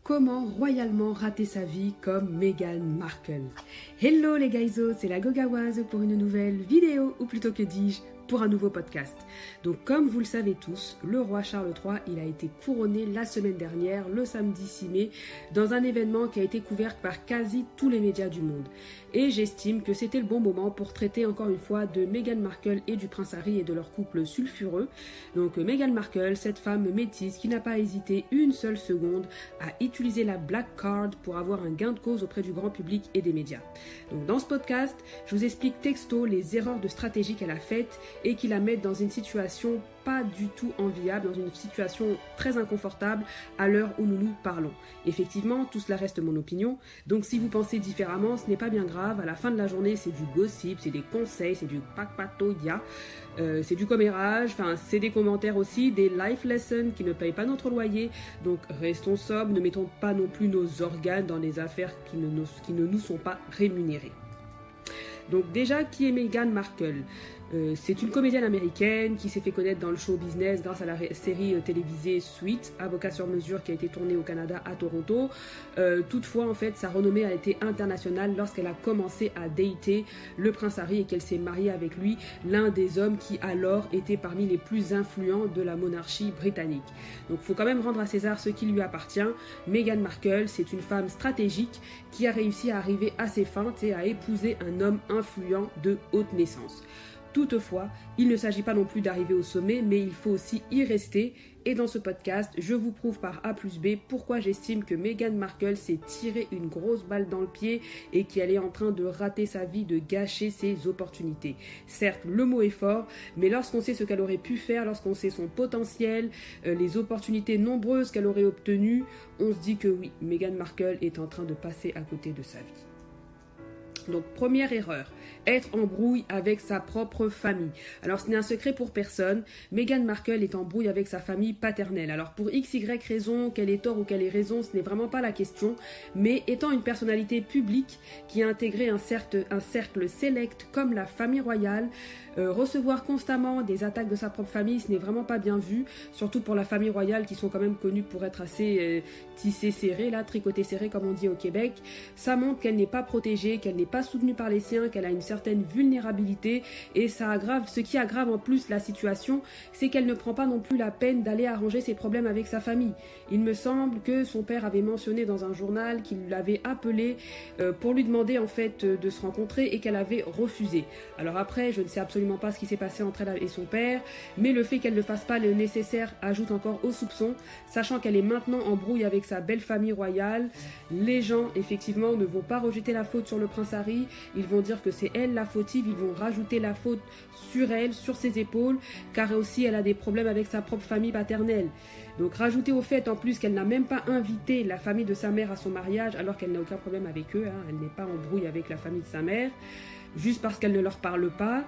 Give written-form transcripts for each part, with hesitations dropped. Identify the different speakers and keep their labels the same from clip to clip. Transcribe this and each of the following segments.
Speaker 1: Comment royalement rater sa vie comme Meghan Markle. Hello les guys, c'est la Gogawaz pour une nouvelle vidéo, ou plutôt que dis-je, pour un nouveau podcast. Donc comme vous le savez tous, le roi Charles III, il a été couronné la semaine dernière, le samedi 6 mai, dans un événement qui a été couvert par quasi tous les médias du monde. Et j'estime que c'était le bon moment pour traiter encore une fois de Meghan Markle et du prince Harry et de leur couple sulfureux. Donc Meghan Markle, cette femme métisse qui n'a pas hésité une seule seconde à utiliser la black card pour avoir un gain de cause auprès du grand public et des médias. Donc dans ce podcast, je vous explique texto les erreurs de stratégie qu'elle a faites et qui la mettent dans une situation pas du tout enviable, dans une situation très inconfortable à l'heure où nous nous parlons. Effectivement, tout cela reste mon opinion, donc si vous pensez différemment, ce n'est pas bien grave. À la fin de la journée, c'est du gossip, c'est des conseils, c'est du pakpatoya, c'est du commérage, enfin c'est des commentaires aussi, des life lessons qui ne payent pas notre loyer, donc restons sobres, ne mettons pas non plus nos organes dans des affaires qui ne nous sont pas rémunérées. Donc déjà, qui est Meghan Markle ? C'est une comédienne américaine qui s'est fait connaître dans le show business grâce à la série télévisée Suits, Avocat sur mesure, qui a été tournée au Canada à Toronto. Toutefois, en fait, sa renommée a été internationale lorsqu'elle a commencé à dater le prince Harry et qu'elle s'est mariée avec lui, l'un des hommes qui alors était parmi les plus influents de la monarchie britannique. Donc il faut quand même rendre à César ce qui lui appartient. Meghan Markle, c'est une femme stratégique qui a réussi à arriver à ses fins et à épouser un homme influent de haute naissance. Toutefois, il ne s'agit pas non plus d'arriver au sommet, mais il faut aussi y rester. Et dans ce podcast, je vous prouve par A plus B pourquoi j'estime que Meghan Markle s'est tiré une grosse balle dans le pied et qu'elle est en train de rater sa vie, de gâcher ses opportunités. Certes, le mot est fort, mais lorsqu'on sait ce qu'elle aurait pu faire, lorsqu'on sait son potentiel, les opportunités nombreuses qu'elle aurait obtenues, on se dit que oui, Meghan Markle est en train de passer à côté de sa vie. Donc première erreur, être en brouille avec sa propre famille. Alors ce n'est un secret pour personne, Meghan Markle est en brouille avec sa famille paternelle. Alors pour XY raison, qu'elle ait tort ou qu'elle ait raison, ce n'est vraiment pas la question, mais étant une personnalité publique qui a intégré un cercle select comme la famille royale, recevoir constamment des attaques de sa propre famille, ce n'est vraiment pas bien vu, surtout pour la famille royale qui sont quand même connus pour être assez tissés serrés, là, tricotés serrés comme on dit au Québec. Ça montre qu'elle n'est pas protégée, qu'elle n'est pas soutenue par les siens, qu'elle a une certaine vulnérabilité et ça aggrave, ce qui aggrave en plus la situation, c'est qu'elle ne prend pas non plus la peine d'aller arranger ses problèmes avec sa famille. Il me semble que son père avait mentionné dans un journal qu'il l'avait appelée pour lui demander en fait de se rencontrer et qu'elle avait refusé. Alors après, je ne sais absolument pas ce qui s'est passé entre elle et son père, mais le fait qu'elle ne fasse pas le nécessaire ajoute encore au soupçon, sachant qu'elle est maintenant en brouille avec sa belle famille royale. Les gens, effectivement, ne vont pas rejeter la faute sur le prince Harry, ils vont dire que c'est elle la fautive, ils vont rajouter la faute sur elle, sur ses épaules, car aussi elle a des problèmes avec sa propre famille paternelle. Donc rajouter au fait en plus qu'elle n'a même pas invité la famille de sa mère à son mariage, alors qu'elle n'a aucun problème avec eux, elle n'est pas en brouille avec la famille de sa mère, juste parce qu'elle ne leur parle pas.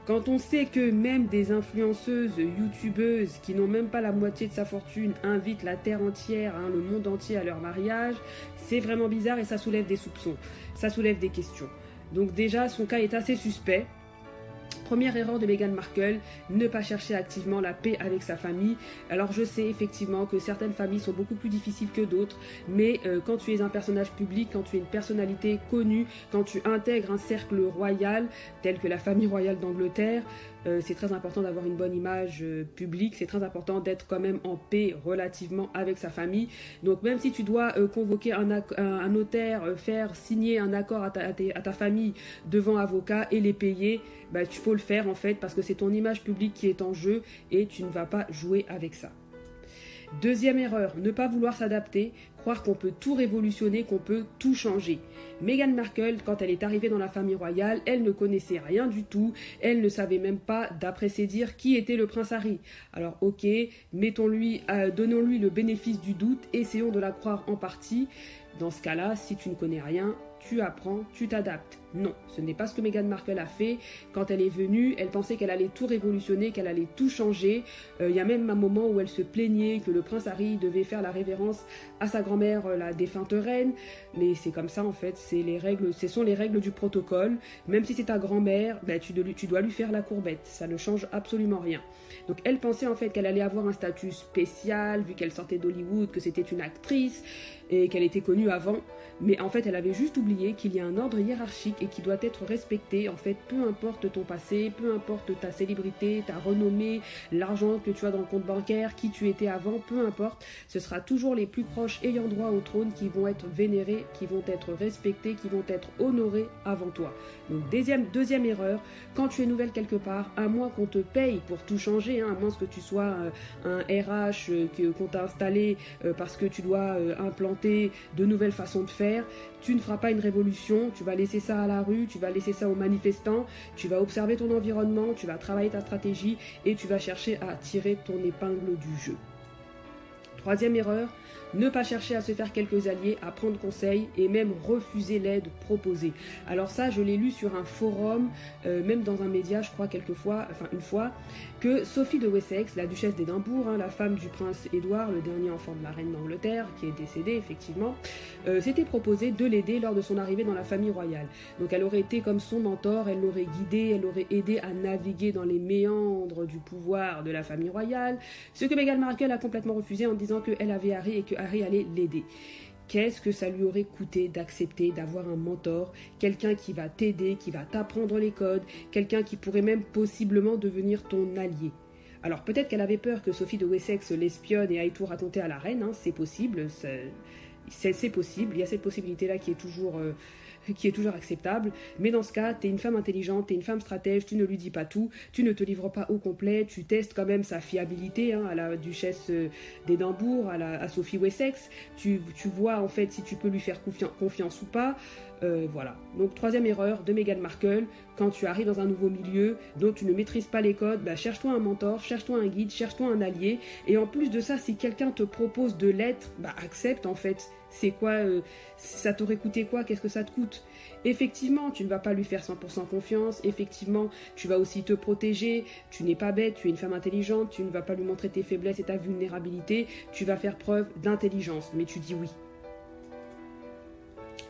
Speaker 1: Quand on sait que même des influenceuses, youtubeuses qui n'ont même pas la moitié de sa fortune invitent la terre entière, le monde entier à leur mariage, c'est vraiment bizarre et ça soulève des soupçons, ça soulève des questions. Donc déjà, son cas est assez suspect. Première erreur de Meghan Markle, ne pas chercher activement la paix avec sa famille. Alors je sais effectivement que certaines familles sont beaucoup plus difficiles que d'autres, mais quand tu es un personnage public, quand tu es une personnalité connue, quand tu intègres un cercle royal, tel que la famille royale d'Angleterre, c'est très important d'avoir une bonne image publique, c'est très important d'être quand même en paix relativement avec sa famille. Donc même si tu dois convoquer un notaire, faire signer un accord à ta famille devant avocat et les payer, tu faut le faire en fait parce que c'est ton image publique qui est en jeu et tu ne vas pas jouer avec ça. Deuxième erreur, ne pas vouloir s'adapter, croire qu'on peut tout révolutionner, qu'on peut tout changer. Meghan Markle, quand elle est arrivée dans la famille royale, elle ne connaissait rien du tout, elle ne savait même pas, d'après ses dires, qui était le prince Harry. Alors ok, donnons-lui le bénéfice du doute, essayons de la croire en partie. Dans ce cas-là, si tu ne connais rien, tu apprends, tu t'adaptes. Non, ce n'est pas ce que Meghan Markle a fait. Quand elle est venue, elle pensait qu'elle allait tout révolutionner, qu'elle allait tout changer. Il y a même un moment où elle se plaignait que le prince Harry devait faire la révérence à sa grand-mère, la défunte reine. Mais c'est comme ça en fait, ce sont les règles du protocole. Même si c'est ta grand-mère, tu dois lui faire la courbette. Ça ne change absolument rien. Donc elle pensait en fait qu'elle allait avoir un statut spécial, vu qu'elle sortait d'Hollywood, que c'était une actrice. et qu'elle était connue avant, mais en fait elle avait juste oublié qu'il y a un ordre hiérarchique et qui doit être respecté. En fait, peu importe ton passé, peu importe ta célébrité, ta renommée, l'argent que tu as dans le compte bancaire, qui tu étais avant, peu importe, ce sera toujours les plus proches ayant droit au trône qui vont être vénérés, qui vont être respectés, qui vont être honorés avant toi. Donc deuxième erreur, quand tu es nouvelle quelque part, à moins qu'on te paye pour tout changer, à moins que tu sois un RH qu'on t'a installé parce que tu dois implanter de nouvelles façons de faire, tu ne feras pas une révolution, tu vas laisser ça à la rue, tu vas laisser ça aux manifestants, tu vas observer ton environnement, tu vas travailler ta stratégie et tu vas chercher à tirer ton épingle du jeu. Troisième erreur, ne pas chercher à se faire quelques alliés, à prendre conseil et même refuser l'aide proposée. Alors ça, je l'ai lu sur un forum, même dans un média, je crois une fois, que Sophie de Wessex, la duchesse d'Édimbourg, la femme du prince Édouard, le dernier enfant de la reine d'Angleterre, qui est décédée effectivement, s'était proposé de l'aider lors de son arrivée dans la famille royale. Donc elle aurait été comme son mentor, elle l'aurait guidé, elle l'aurait aidé à naviguer dans les méandres du pouvoir de la famille royale, ce que Meghan Markle a complètement refusé en disant qu'elle avait Harry et que Harry allait l'aider. Qu'est-ce que ça lui aurait coûté d'accepter d'avoir un mentor, quelqu'un qui va t'aider, qui va t'apprendre les codes, quelqu'un qui pourrait même possiblement devenir ton allié? Alors peut-être qu'elle avait peur que Sophie de Wessex l'espionne et aille tout raconter à la reine, c'est possible, c'est possible, il y a cette possibilité-là qui est toujours acceptable, mais dans ce cas, tu es une femme intelligente, tu es une femme stratège, tu ne lui dis pas tout, tu ne te livres pas au complet, tu testes quand même sa fiabilité à la duchesse d'Édimbourg, à Sophie Wessex, tu vois en fait si tu peux lui faire confiance ou pas. Voilà. Donc troisième erreur de Meghan Markle, quand tu arrives dans un nouveau milieu dont tu ne maîtrises pas les codes, cherche-toi un mentor, cherche-toi un guide, cherche-toi un allié, et en plus de ça, si quelqu'un te propose de l'être, accepte en fait. C'est quoi, ça t'aurait coûté quoi, qu'est-ce que ça te coûte? Effectivement, tu ne vas pas lui faire 100% confiance, effectivement, tu vas aussi te protéger, tu n'es pas bête, tu es une femme intelligente, tu ne vas pas lui montrer tes faiblesses et ta vulnérabilité, tu vas faire preuve d'intelligence, mais tu dis oui.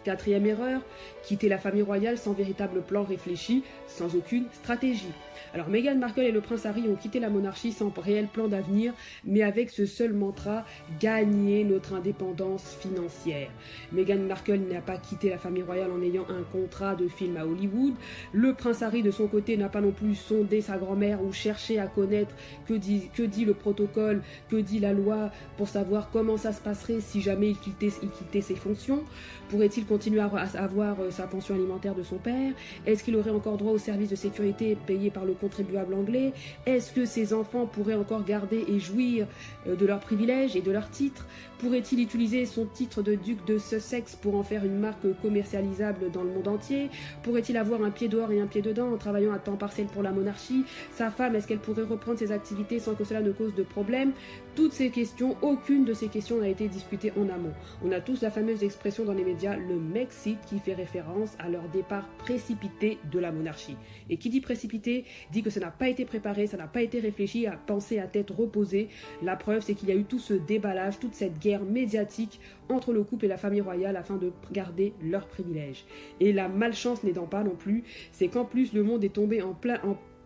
Speaker 1: Quatrième erreur, quitter la famille royale sans véritable plan réfléchi, sans aucune stratégie. Alors Meghan Markle et le prince Harry ont quitté la monarchie sans réel plan d'avenir, mais avec ce seul mantra, gagner notre indépendance financière. Meghan Markle n'a pas quitté la famille royale en ayant un contrat de film à Hollywood. Le prince Harry de son côté n'a pas non plus sondé sa grand-mère ou cherché à connaître que dit le protocole, que dit la loi pour savoir comment ça se passerait si jamais il quittait ses fonctions. Pourrait-il continuer à avoir sa pension alimentaire de son père? Est-ce qu'il aurait encore droit aux services de sécurité payés par le contribuable anglais? Est-ce que ses enfants pourraient encore garder et jouir de leurs privilèges et de leurs titres? Pourrait-il utiliser son titre de duc de Sussex pour en faire une marque commercialisable dans le monde entier? Pourrait-il avoir un pied dehors et un pied dedans en travaillant à temps partiel pour la monarchie? Sa femme, est-ce qu'elle pourrait reprendre ses activités sans que cela ne cause de problème? Toutes ces questions, aucune de ces questions n'a été discutée en amont. On a tous la fameuse expression dans les médias, le Mexit, qui fait référence à leur départ précipité de la monarchie. Et qui dit précipité, dit que ça n'a pas été préparé, ça n'a pas été réfléchi, à penser à tête reposée. La preuve, c'est qu'il y a eu tout ce déballage, toute cette guerre médiatique entre le couple et la famille royale afin de garder leurs privilèges. Et la malchance n'aidant pas non plus, c'est qu'en plus le monde est tombé en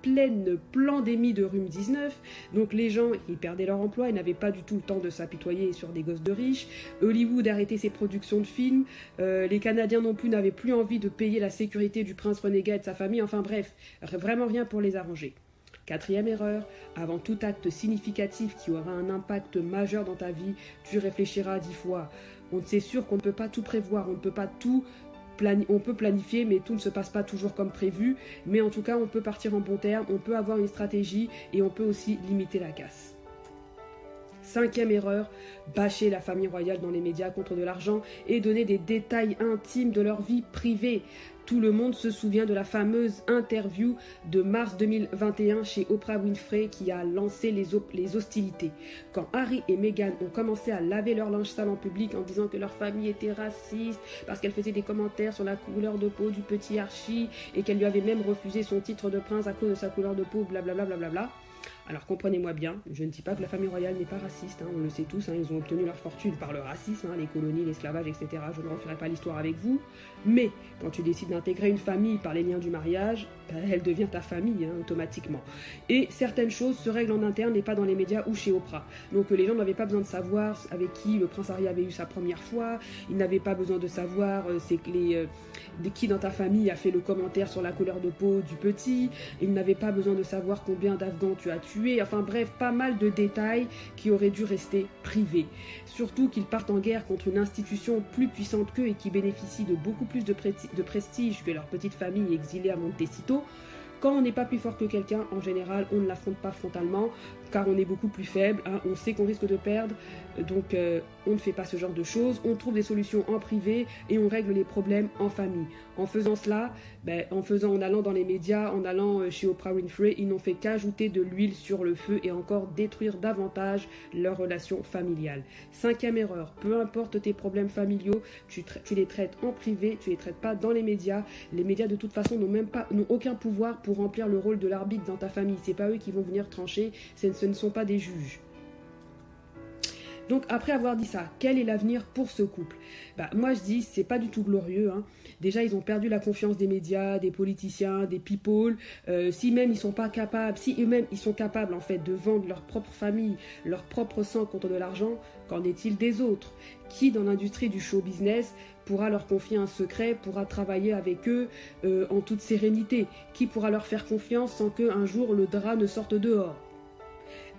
Speaker 1: pleine pandémie de rhume 19, donc les gens ils perdaient leur emploi, ils n'avaient pas du tout le temps de s'apitoyer sur des gosses de riches. Hollywood a arrêté ses productions de films, les Canadiens non plus n'avaient plus envie de payer la sécurité du prince renégat et de sa famille, enfin bref, vraiment rien pour les arranger. Quatrième erreur, avant tout acte significatif qui aura un impact majeur dans ta vie, tu réfléchiras 10 fois. C'est sûr qu'on ne peut pas tout prévoir, on ne peut pas tout on peut planifier, mais tout ne se passe pas toujours comme prévu. Mais en tout cas, on peut partir en bon terme, on peut avoir une stratégie et on peut aussi limiter la casse. Cinquième erreur, bâcher la famille royale dans les médias contre de l'argent et donner des détails intimes de leur vie privée. Tout le monde se souvient de la fameuse interview de mars 2021 chez Oprah Winfrey qui a lancé les hostilités. Quand Harry et Meghan ont commencé à laver leur linge sale en public en disant que leur famille était raciste parce qu'elle faisait des commentaires sur la couleur de peau du petit Archie et qu'elle lui avait même refusé son titre de prince à cause de sa couleur de peau, blablabla. Alors comprenez-moi bien, je ne dis pas que la famille royale n'est pas raciste, on le sait tous, ils ont obtenu leur fortune par le racisme, les colonies, l'esclavage, etc. Je ne referai pas l'histoire avec vous, mais quand tu décides d'intégrer une famille par les liens du mariage, elle devient ta famille automatiquement. Et certaines choses se règlent en interne et pas dans les médias ou chez Oprah. Donc les gens n'avaient pas besoin de savoir avec qui le prince Harry avait eu sa première fois, ils n'avaient pas besoin de savoir qui dans ta famille a fait le commentaire sur la couleur de peau du petit, ils n'avaient pas besoin de savoir combien d'Afghans tu as tué, enfin bref, pas mal de détails qui auraient dû rester privés. Surtout qu'ils partent en guerre contre une institution plus puissante qu'eux et qui bénéficie de beaucoup plus de prestige que leur petite famille exilée à Montecito. Quand on n'est pas plus fort que quelqu'un, en général, on ne l'affronte pas frontalement, car on est beaucoup plus faible, on sait qu'on risque de perdre, donc on ne fait pas ce genre de choses, on trouve des solutions en privé et on règle les problèmes en famille. En faisant cela, en allant dans les médias, en allant chez Oprah Winfrey, ils n'ont fait qu'ajouter de l'huile sur le feu et encore détruire davantage leurs relations familiales. 5e erreur, peu importe tes problèmes familiaux, tu les traites en privé, tu les traites pas dans les médias. Les médias de toute façon n'ont aucun pouvoir pour remplir le rôle de l'arbitre dans ta famille. C'est pas eux qui vont venir trancher, ce ne sont pas des juges. Donc après avoir dit ça, quel est l'avenir pour ce couple ? Moi je dis, c'est pas du tout glorieux. Déjà ils ont perdu la confiance des médias, des politiciens, des people. Si eux-mêmes ils sont capables en fait de vendre leur propre famille, leur propre sang contre de l'argent, qu'en est-il des autres ? Qui dans l'industrie du show business pourra leur confier un secret, pourra travailler avec eux en toute sérénité ? Qui pourra leur faire confiance sans qu'un jour le drap ne sorte dehors ?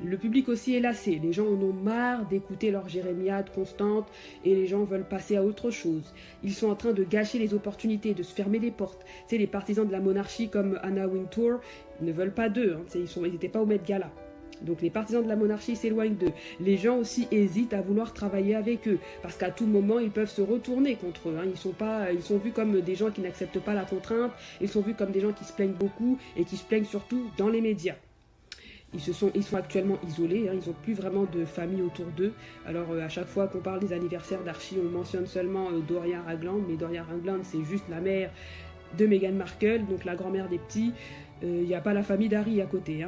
Speaker 1: Le public aussi est lassé, les gens en ont marre d'écouter leur jérémiade constante et les gens veulent passer à autre chose. Ils sont en train de gâcher les opportunités, de se fermer des portes. Les partisans de la monarchie comme Anna Wintour ne veulent pas d'eux, ils n'étaient pas au Met Gala. Donc les partisans de la monarchie s'éloignent d'eux. Les gens aussi hésitent à vouloir travailler avec eux, parce qu'à tout moment ils peuvent se retourner contre eux. Ils sont vus comme des gens qui n'acceptent pas la contrainte, ils sont vus comme des gens qui se plaignent beaucoup et qui se plaignent surtout dans les médias. Ils sont actuellement isolés, ils n'ont plus vraiment de famille autour d'eux. Alors à chaque fois qu'on parle des anniversaires d'Archie, on mentionne seulement Doria Ragland, mais Doria Ragland c'est juste la mère de Meghan Markle, donc la grand-mère des petits. Il n'y a pas la famille d'Harry à côté.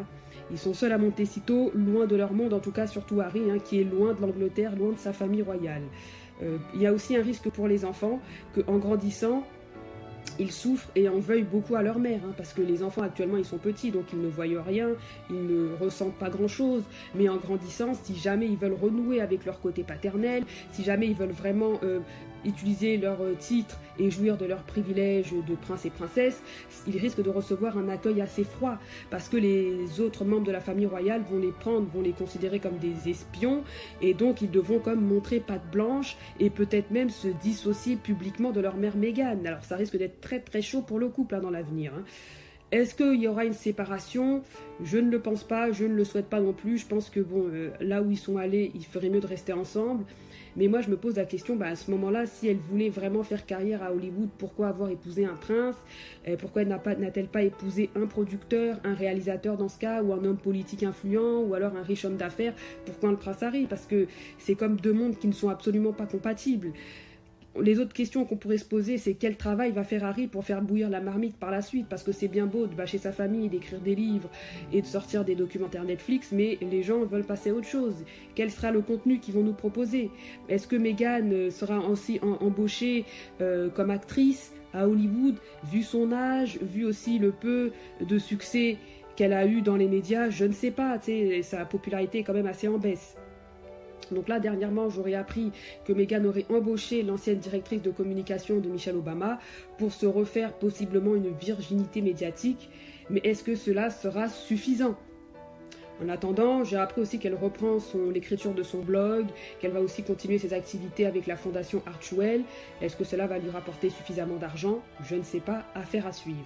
Speaker 1: Ils sont seuls à Montecito, loin de leur monde, en tout cas surtout Harry, qui est loin de l'Angleterre, loin de sa famille royale. Il y a aussi un risque pour les enfants, qu'en grandissant, ils souffrent et en veuillent beaucoup à leur mère, parce que les enfants actuellement ils sont petits, donc ils ne voient rien, ils ne ressentent pas grand chose, mais en grandissant, si jamais ils veulent renouer avec leur côté paternel, si jamais ils veulent vraiment utiliser leur titre et jouir de leurs privilèges de prince et princesse, ils risquent de recevoir un accueil assez froid, parce que les autres membres de la famille royale vont les considérer comme des espions, et donc ils devront comme montrer patte blanche, et peut-être même se dissocier publiquement de leur mère Meghan. Alors ça risque d'être très très chaud pour le couple dans l'avenir. Est-ce qu'il y aura une séparation ? Je ne le pense pas, je ne le souhaite pas non plus. Je pense que là où ils sont allés, il ferait mieux de rester ensemble. Mais moi je me pose la question, à ce moment-là, si elle voulait vraiment faire carrière à Hollywood, pourquoi avoir épousé un prince ? Pourquoi n'a-t-elle pas épousé un producteur, un réalisateur dans ce cas, ou un homme politique influent, ou alors un riche homme d'affaires ? Pourquoi le prince Harry ? Parce que c'est comme deux mondes qui ne sont absolument pas compatibles. Les autres questions qu'on pourrait se poser, c'est quel travail va faire Harry pour faire bouillir la marmite par la suite, parce que c'est bien beau de bâcher sa famille, d'écrire des livres et de sortir des documentaires Netflix, mais les gens veulent passer à autre chose. Quel sera le contenu qu'ils vont nous proposer ? Est-ce que Meghan sera aussi embauchée comme actrice à Hollywood, vu son âge, vu aussi le peu de succès qu'elle a eu dans les médias ? Je ne sais pas, sa popularité est quand même assez en baisse. Donc là, dernièrement, j'aurais appris que Meghan aurait embauché l'ancienne directrice de communication de Michelle Obama pour se refaire possiblement une virginité médiatique. Mais est-ce que cela sera suffisant ? En attendant, j'ai appris aussi qu'elle reprend l'écriture de son blog, qu'elle va aussi continuer ses activités avec la fondation Archewell. Est-ce que cela va lui rapporter suffisamment d'argent ? Je ne sais pas, affaire à suivre.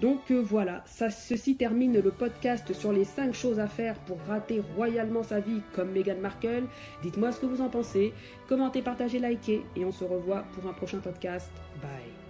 Speaker 1: Donc voilà, ceci termine le podcast sur les 5 choses à faire pour rater royalement sa vie comme Meghan Markle. Dites-moi ce que vous en pensez, commentez, partagez, likez et on se revoit pour un prochain podcast. Bye.